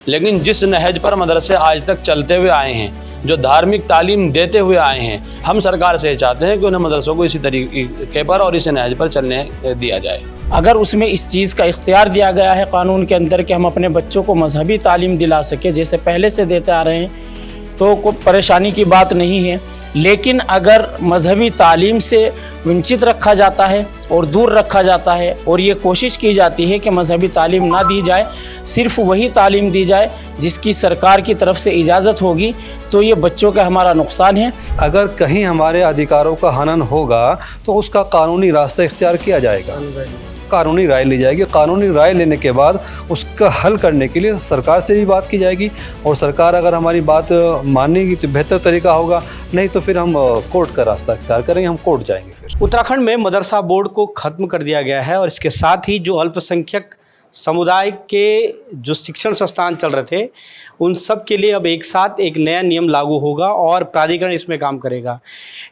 लेकिन जिस नहज पर मदरसे आज तक चलते हुए आए हैं, जो धार्मिक तालीम देते हुए आए हैं, हम सरकार से चाहते हैं कि उन्हें मदरसों को इसी तरीके पर और इस नहज पर चलने दिया जाए। अगर उसमें इस चीज़ का इख्तियार दिया गया है कानून के अंदर कि हम अपने बच्चों को मजहबी तालीम दिला सके जैसे पहले से देते आ रहे हैं, तो कोई परेशानी की बात नहीं है। लेकिन अगर मजहबी तालीम से वंचित रखा जाता है और दूर रखा जाता है और ये कोशिश की जाती है कि मजहबी तालीम ना दी जाए, सिर्फ वही तालीम दी जाए जिसकी सरकार की तरफ से इजाज़त होगी, तो ये बच्चों का हमारा नुकसान है। अगर कहीं हमारे अधिकारों का हनन होगा तो उसका कानूनी रास्ता इख्तियार किया जाएगा, कानूनी राय ली जाएगी। कानूनी राय लेने के बाद उसका हल करने के लिए सरकार से भी बात की जाएगी और सरकार अगर हमारी बात मानेगी तो बेहतर तरीका होगा, नहीं तो फिर हम कोर्ट का रास्ता इख्तियार करेंगे, हम कोर्ट जाएंगे। फिर उत्तराखंड में मदरसा बोर्ड को ख़त्म कर दिया गया है और इसके साथ ही जो अल्पसंख्यक समुदाय के जो शिक्षण संस्थान चल रहे थे उन सब के लिए अब एक साथ एक नया नियम लागू होगा और प्राधिकरण इसमें काम करेगा।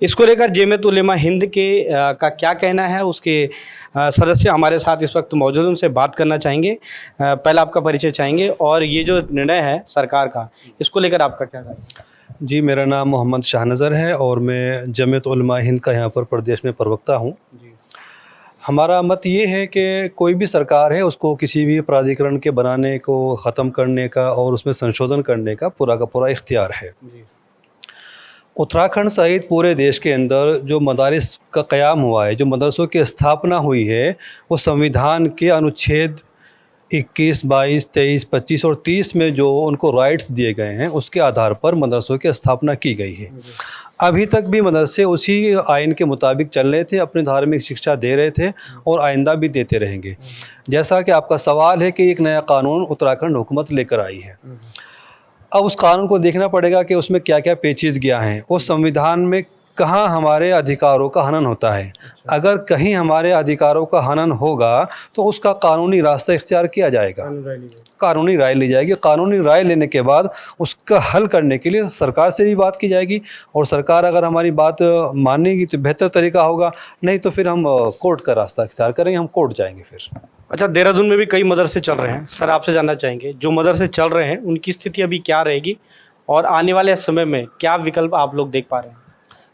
इसको लेकर जमीयत उलेमा हिंद का क्या कहना है, उसके सदस्य हमारे साथ इस वक्त मौजूद हैं, उनसे बात करना चाहेंगे। पहले आपका परिचय चाहेंगे और ये जो निर्णय है सरकार का, इसको लेकर आपका क्या राय है? जी, मेरा नाम मोहम्मद शाहनज़र है और मैं जमीयत उलेमा हिंद का यहाँ पर प्रदेश में प्रवक्ता हूँ। हमारा मत ये है कि कोई भी सरकार है उसको किसी भी प्राधिकरण के बनाने को ख़त्म करने का और उसमें संशोधन करने का पूरा इख्तियार है। उत्तराखंड सहित पूरे देश के अंदर जो मदारिस का क़याम हुआ है, जो मदरसों की स्थापना हुई है, वो संविधान के अनुच्छेद 21, 22, 23, 25 और 30 में जो उनको राइट्स दिए गए हैं उसके आधार पर मदरसों की स्थापना की गई है। अभी तक भी मदरसे उसी आइन के मुताबिक चल रहे थे, अपनी धार्मिक शिक्षा दे रहे थे और आइंदा भी देते रहेंगे। जैसा कि आपका सवाल है कि एक नया कानून उत्तराखंड हुकूमत लेकर आई है, अब उस कानून को देखना पड़ेगा कि उसमें क्या क्या पेचीदगियाँ हैं, उस संविधान में कहाँ हमारे अधिकारों का हनन होता है। अगर कहीं हमारे अधिकारों का हनन होगा तो उसका कानूनी रास्ता इख्तियार किया जाएगा, कानूनी राय ली जाएगी। कानूनी राय लेने के बाद उसका हल करने के लिए सरकार से भी बात की जाएगी और सरकार अगर हमारी बात मानेगी तो बेहतर तरीका होगा, नहीं तो फिर हम कोर्ट का रास्ता इख्तियार करेंगे, हम कोर्ट जाएंगे। फिर अच्छा, देहरादून में भी कई मदरसे चल रहे हैं, सर आपसे जानना चाहेंगे जो मदरसे चल रहे हैं उनकी स्थिति अभी क्या रहेगी और आने वाले समय में क्या विकल्प आप लोग देख पा रहे हैं?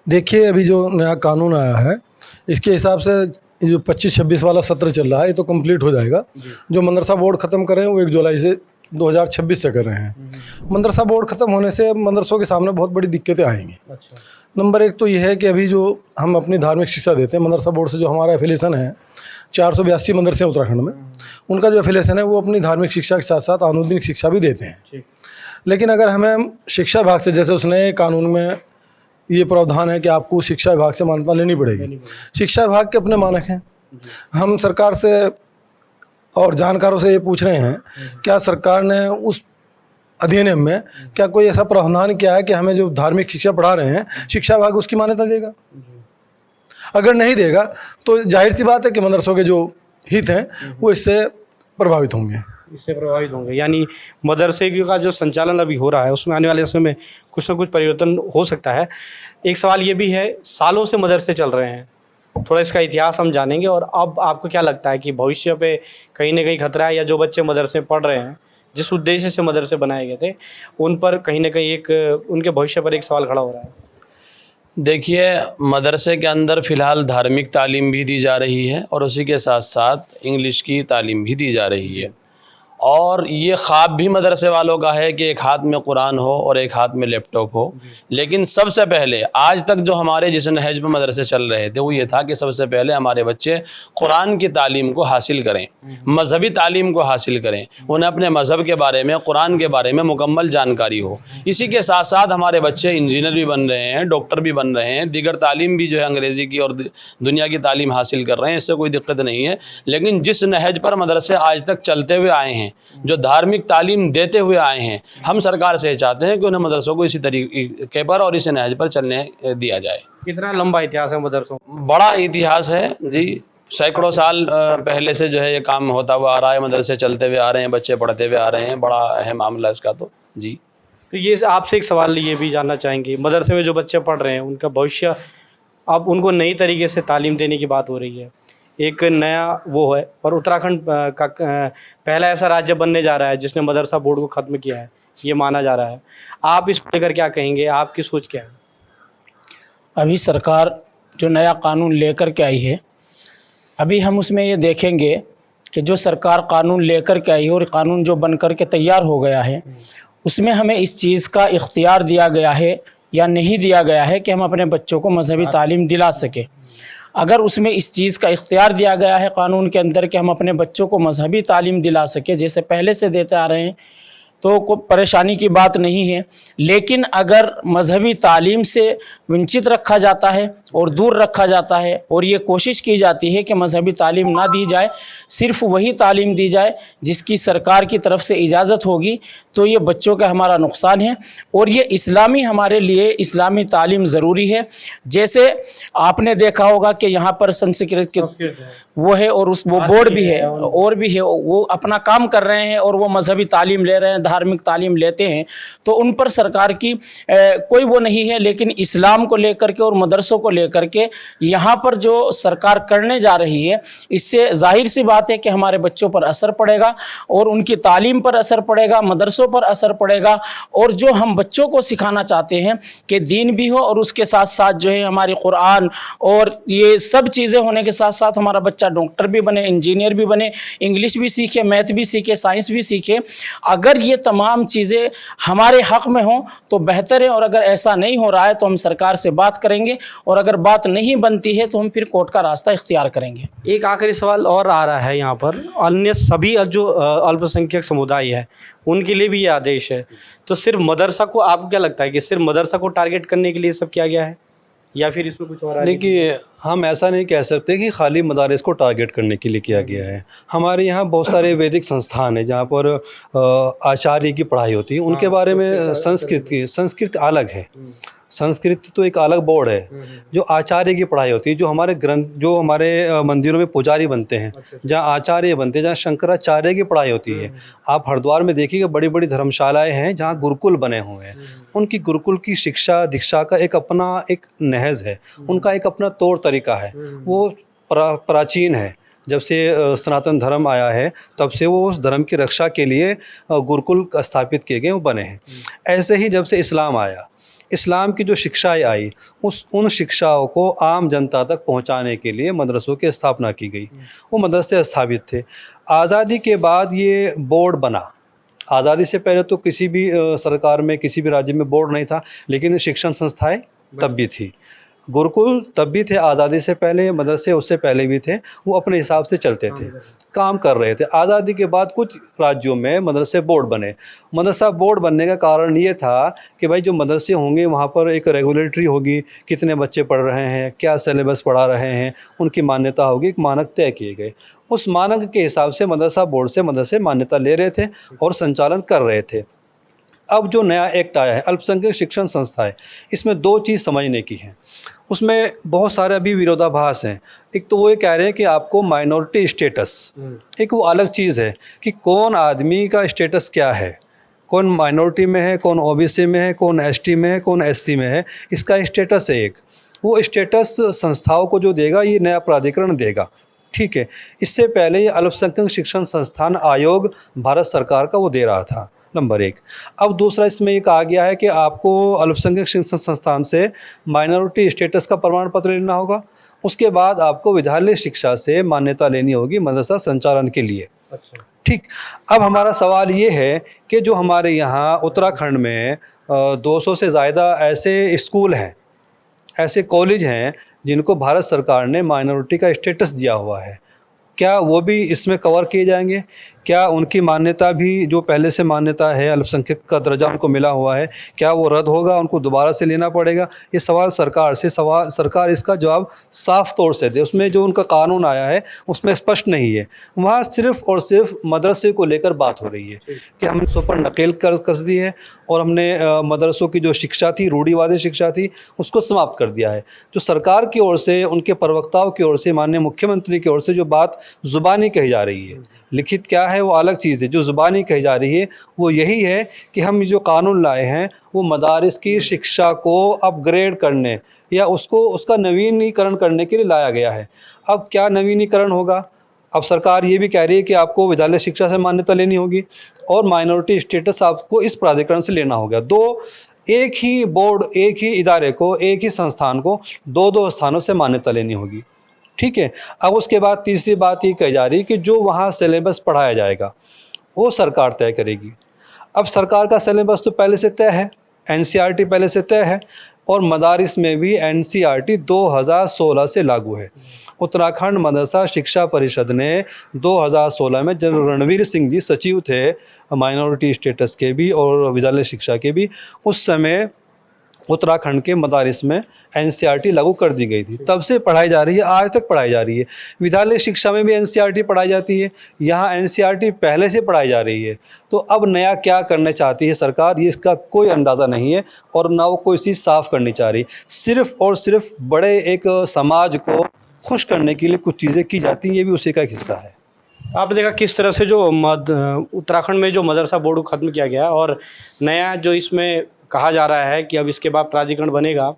देखिए, अभी जो नया कानून आया है इसके हिसाब से जो 25-26 वाला सत्र चल रहा है ये तो कंप्लीट हो जाएगा। जो मदरसा बोर्ड ख़त्म कर रहे हैं वो 1 जुलाई से 2026 से कर रहे हैं। मदरसा बोर्ड ख़त्म होने से मदरसों के सामने बहुत बड़ी दिक्कतें आएंगी। नंबर 1 तो ये है कि अभी जो हम अपनी धार्मिक शिक्षा देते हैं, मदरसा बोर्ड से जो हमारा एफिलेशन है, 482 मदरसे उत्तराखंड में, उनका जो एफिलेशन है वो अपनी धार्मिक शिक्षा के साथ साथ अनुदिनिक शिक्षा भी देते हैं। लेकिन अगर हमें शिक्षा विभाग से, जैसे उसने कानून में ये प्रावधान है कि आपको शिक्षा विभाग से मान्यता लेनी पड़ेगी, शिक्षा विभाग के अपने मानक हैं। हम सरकार से और जानकारों से ये पूछ रहे हैं, क्या सरकार ने उस अधिनियम में क्या कोई ऐसा प्रावधान किया है कि हमें जो धार्मिक शिक्षा पढ़ा रहे हैं शिक्षा विभाग उसकी मान्यता देगा? अगर नहीं देगा तो जाहिर सी बात है कि मदरसों के जो हित हैं वो इससे प्रभावित होंगे। यानी मदरसे का जो संचालन अभी हो रहा है उसमें आने वाले समय में कुछ ना कुछ परिवर्तन हो सकता है। एक सवाल ये भी है, सालों से मदरसे चल रहे हैं, थोड़ा इसका इतिहास हम जानेंगे और अब आपको क्या लगता है कि भविष्य पे कहीं ना कहीं खतरा है, या जो बच्चे मदरसे पढ़ रहे हैं जिस उद्देश्य से मदरसे बनाए गए थे उन पर कहीं ना कहीं एक उनके भविष्य पर एक सवाल खड़ा हो रहा है? देखिए, मदरसे के अंदर फ़िलहाल धार्मिक तालीम भी दी जा रही है और उसी के साथ साथ इंग्लिश की तालीम भी दी जा रही है। और ये ख्वाब भी मदरसे वालों का है कि एक हाथ में कुरान हो और एक हाथ में लैपटॉप हो। लेकिन सबसे पहले आज तक जो हमारे जिस नहज पर मदरसे चल रहे थे वो ये था कि सबसे पहले हमारे बच्चे कुरान की तालीम को हासिल करें, मजहबी तालीम को हासिल करें, उन्हें अपने मज़हब के बारे में, कुरान के बारे में मुकम्मल जानकारी हो। इसी के साथ साथ हमारे बच्चे इंजीनियर भी बन रहे हैं, डॉक्टर भी बन रहे हैं, दीगर तालीम भी जो है अंग्रेज़ी की और दुनिया की तालीम हासिल कर रहे हैं, इससे कोई दिक्कत नहीं है। लेकिन जिस नहज पर मदरसे आज तक चलते हुए आए हैं, जो धार्मिक तालीम देते हुए आए हैं, हम सरकार से चाहते हैं कि उन्हें मदरसों को इसी तरीके पर और इस नहज पर चलने दिया जाए। कितना लंबा इतिहास है मदरसों? बड़ा इतिहास है जी, सैकड़ों साल पहले से जो है ये काम होता हुआ आ रहा है, मदरसे चलते हुए आ रहे हैं, बच्चे पढ़ते हुए आ रहे हैं, बड़ा है मामला इसका तो जी। तो ये आपसे एक सवाल ये भी जानना चाहेंगे, मदरसे में जो बच्चे पढ़ रहे हैं उनका भविष्य, अब उनको नई तरीके से तालीम देने की बात हो रही है, एक नया वो है, और उत्तराखंड का पहला ऐसा राज्य बनने जा रहा है जिसने मदरसा बोर्ड को ख़त्म किया है, ये माना जा रहा है। आप इसको लेकर क्या कहेंगे, आपकी सोच क्या है? अभी सरकार जो नया कानून लेकर के आई है, अभी हम उसमें ये देखेंगे कि जो सरकार कानून लेकर के आई है और कानून जो बन कर के तैयार हो गया है, उसमें हमें इस चीज़ का इख्तियार दिया गया है या नहीं दिया गया है कि हम अपने बच्चों को मजहबी तालीम दिला सकें। अगर उसमें इस चीज़ का इख्तियार दिया गया है कानून के अंदर कि हम अपने बच्चों को मजहबी तालीम दिला सकें जैसे पहले से देते आ रहे हैं, तो कोई परेशानी की बात नहीं है। लेकिन अगर मजहबी तालीम से वंचित रखा जाता है और दूर रखा जाता है और ये कोशिश की जाती है कि मजहबी तालीम ना दी जाए, सिर्फ वही तालीम दी जाए जिसकी सरकार की तरफ से इजाज़त होगी, तो ये बच्चों का हमारा नुकसान है। और ये इस्लामी हमारे लिए इस्लामी तालीम ज़रूरी है। जैसे आपने देखा होगा कि यहाँ पर संस्कृत के वो है और वो बोर्ड भी है और भी है, वो अपना काम कर रहे हैं और वो मजहबी तालीम ले रहे हैं, धार्मिक तालीम लेते हैं, तो उन पर सरकार की कोई वो नहीं है। लेकिन इस्लाम को लेकर के और मदरसों को लेकर के यहाँ पर जो सरकार करने जा रही है, इससे जाहिर सी बात है कि हमारे बच्चों पर असर पड़ेगा और उनकी तालीम पर असर पड़ेगा, मदरसों पर असर पड़ेगा। और जो हम बच्चों को सिखाना चाहते हैं कि दीन भी हो और उसके साथ साथ जो है हमारी कुरान और ये सब चीज़ें होने के साथ साथ हमारा बच्चा डॉक्टर भी बने, इंजीनियर भी बने, इंग्लिश भी सीखे, मैथ भी सीखे, साइंस भी सीखे। अगर ये तमाम चीज़ें हमारे हक़ में हों तो बेहतर है, और अगर ऐसा नहीं हो रहा है तो हम सरकार से बात करेंगे, और अगर बात नहीं बनती है तो हम फिर कोर्ट का रास्ता इख्तियार करेंगे। एक आखिरी सवाल और आ रहा है यहाँ पर, अन्य सभी जो अल्पसंख्यक समुदाय है उनके लिए भी ये आदेश है, तो सिर्फ मदरसा को, आपको क्या लगता है कि सिर्फ मदरसा को टारगेट करने के लिए सब किया गया है या फिर इसमें कुछ और? देखिए, हम ऐसा नहीं कह सकते कि खाली मदारिस को टारगेट करने के लिए किया गया है। हमारे यहाँ बहुत सारे वैदिक संस्थान हैं जहाँ पर आचार्य की पढ़ाई होती है, उनके बारे में संस्कृत अलग है। संस्कृत तो एक अलग बोर्ड है। जो आचार्य की पढ़ाई होती है, जो हमारे ग्रंथ, जो हमारे मंदिरों में पुजारी बनते हैं, जहाँ आचार्य बनते हैं, जहाँ शंकराचार्य की पढ़ाई होती है। आप हरिद्वार में देखिएगा बड़ी बड़ी धर्मशालाएं हैं जहाँ गुरुकुल बने हुए हैं। उनकी गुरुकुल की शिक्षा दीक्षा का एक अपना एक नहज है, उनका एक अपना तौर तरीका है, वो प्राचीन है। जब से सनातन धर्म आया है तब से वो उस धर्म की रक्षा के लिए गुरुकुल स्थापित किए गए, वो बने हैं। ऐसे ही जब से इस्लाम आया, इस्लाम की जो शिक्षाएं आई, उन शिक्षाओं को आम जनता तक पहुंचाने के लिए मदरसों की स्थापना की गई। वो मदरसे स्थापित थे। आज़ादी के बाद ये बोर्ड बना। आज़ादी से पहले तो किसी भी सरकार में, किसी भी राज्य में बोर्ड नहीं था, लेकिन शिक्षण संस्थाएं तब भी थी। गुरुकुल तब भी थे, आज़ादी से पहले, मदरसे उससे पहले भी थे। वो अपने हिसाब से चलते थे, काम कर रहे थे। आज़ादी के बाद कुछ राज्यों में मदरसे बोर्ड बने। मदरसा बोर्ड बनने का कारण ये था कि भाई जो मदरसे होंगे वहाँ पर एक रेगुलेटरी होगी, कितने बच्चे पढ़ रहे हैं, क्या सिलेबस पढ़ा रहे हैं, उनकी मान्यता होगी, एक मानक तय किए गए। उस मानक के हिसाब से मदरसा बोर्ड से मदरसे मान्यता ले रहे थे और संचालन कर रहे थे। अब जो नया एक्ट आया है अल्पसंख्यक शिक्षण संस्थाएं, इसमें दो चीज़ समझने की है। उसमें बहुत सारे अभी विरोधाभास हैं। एक तो वो ये कह रहे हैं कि आपको माइनॉरिटी स्टेटस, एक वो अलग चीज़ है कि कौन आदमी का स्टेटस क्या है, कौन माइनॉरिटी में है, कौन ओबीसी में है, कौन एसटी में है, कौन एससी में है, इसका स्टेटस है एक। वो स्टेटस संस्थाओं को जो देगा ये नया प्राधिकरण देगा, ठीक है। इससे पहले ये अल्पसंख्यक शिक्षण संस्थान आयोग भारत सरकार का वो दे रहा था, नंबर एक। अब दूसरा इसमें ये कहा गया है कि आपको अल्पसंख्यक शिक्षण संस्थान से माइनॉरिटी स्टेटस का प्रमाण पत्र लेना होगा, उसके बाद आपको विद्यालय शिक्षा से मान्यता लेनी होगी मदरसा संचालन के लिए। अच्छा, ठीक। अब हमारा सवाल ये है कि जो हमारे यहाँ उत्तराखंड में 200 से ज़्यादा ऐसे स्कूल हैं, ऐसे कॉलेज हैं जिनको भारत सरकार ने माइनॉरिटी का स्टेटस दिया हुआ है, क्या वो भी इसमें कवर किए जाएंगे? क्या उनकी मान्यता भी, जो पहले से मान्यता है, अल्पसंख्यक का दर्जा उनको मिला हुआ है, क्या वो रद्द होगा, उनको दोबारा से लेना पड़ेगा? ये सवाल सरकार से, सरकार इसका जवाब साफ तौर से दे। उसमें जो उनका कानून आया है उसमें स्पष्ट नहीं है। वहाँ सिर्फ और सिर्फ मदरसे को लेकर बात हो रही है कि हमने उस पर नकेल कस दी है और हमने मदरसों की जो शिक्षा थी, रूढ़िवादी शिक्षा थी, उसको समाप्त कर दिया है। जो सरकार की ओर से, उनके प्रवक्ताओं की ओर से, माननीय मुख्यमंत्री की ओर से जो बात ज़ुबानी कही जा रही है, लिखित क्या है वो अलग चीज़ है। जो ज़ुबानी कही जा रही है वो यही है कि हम जो कानून लाए हैं वो मदारिस की शिक्षा को अपग्रेड करने या उसका नवीनीकरण करने के लिए लाया गया है। अब क्या नवीनीकरण होगा? अब सरकार ये भी कह रही है कि आपको विद्यालय शिक्षा से मान्यता लेनी होगी और माइनॉरिटी स्टेटस आपको इस प्राधिकरण से लेना होगा। एक ही बोर्ड, एक ही इदारे को, एक ही संस्थान को दो स्थानों से मान्यता लेनी होगी। ठीक है। अब उसके बाद तीसरी बात ये कही जा रही है कि जो वहाँ सिलेबस पढ़ाया जाएगा वो सरकार तय करेगी। अब सरकार का सिलेबस तो पहले से तय है, एनसीईआरटी पहले से तय है और मदारिस में भी एनसीईआरटी 2016 से लागू है। उत्तराखंड मदरसा शिक्षा परिषद ने 2016 में जनरल रणवीर सिंह जी सचिव थे माइनॉरिटी स्टेटस के भी और विद्यालय शिक्षा के भी, उस समय उत्तराखंड के मदारिस में एनसीईआरटी लागू कर दी गई थी। तब से पढ़ाई जा रही है, आज तक पढ़ाई जा रही है। विद्यालय शिक्षा में भी एनसीईआरटी पढ़ाई जाती है, यहाँ एनसीईआरटी पहले से पढ़ाई जा रही है। तो अब नया क्या करना चाहती है सरकार, ये इसका कोई अंदाज़ा नहीं है और ना वो कोई चीज़ साफ़ करनी चाह रही। सिर्फ़ और सिर्फ बड़े एक समाज को खुश करने के लिए कुछ चीज़ें की जाती हैं, ये भी उसी का एक हिस्सा है। आपने देखा किस तरह से जो उत्तराखंड में जो मदरसा बोर्ड को ख़त्म किया गया और नया जो इसमें कहा जा रहा है कि अब इसके बाद प्राधिकरण बनेगा,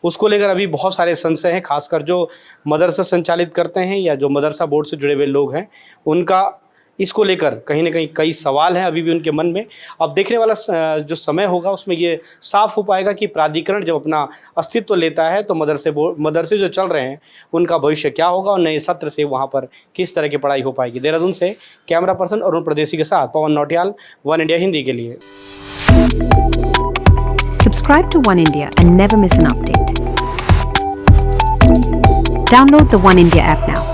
उसको लेकर अभी बहुत सारे संशय हैं। खासकर जो मदरसा संचालित करते हैं या जो मदरसा बोर्ड से जुड़े हुए लोग हैं, उनका इसको लेकर कहीं ना कहीं कई सवाल हैं अभी भी उनके मन में। अब देखने वाला जो समय होगा उसमें ये साफ हो पाएगा कि प्राधिकरण जब अपना अस्तित्व लेता है तो मदरसे जो चल रहे हैं उनका भविष्य क्या होगा और नए सत्र से वहाँ पर किस तरह की पढ़ाई हो पाएगी। देहरादून से कैमरा पर्सन अरुण प्रदेशी के साथ पवन नौटियाल, वन इंडिया हिंदी के लिए। Subscribe to One India and never miss an update. Download the One India app now.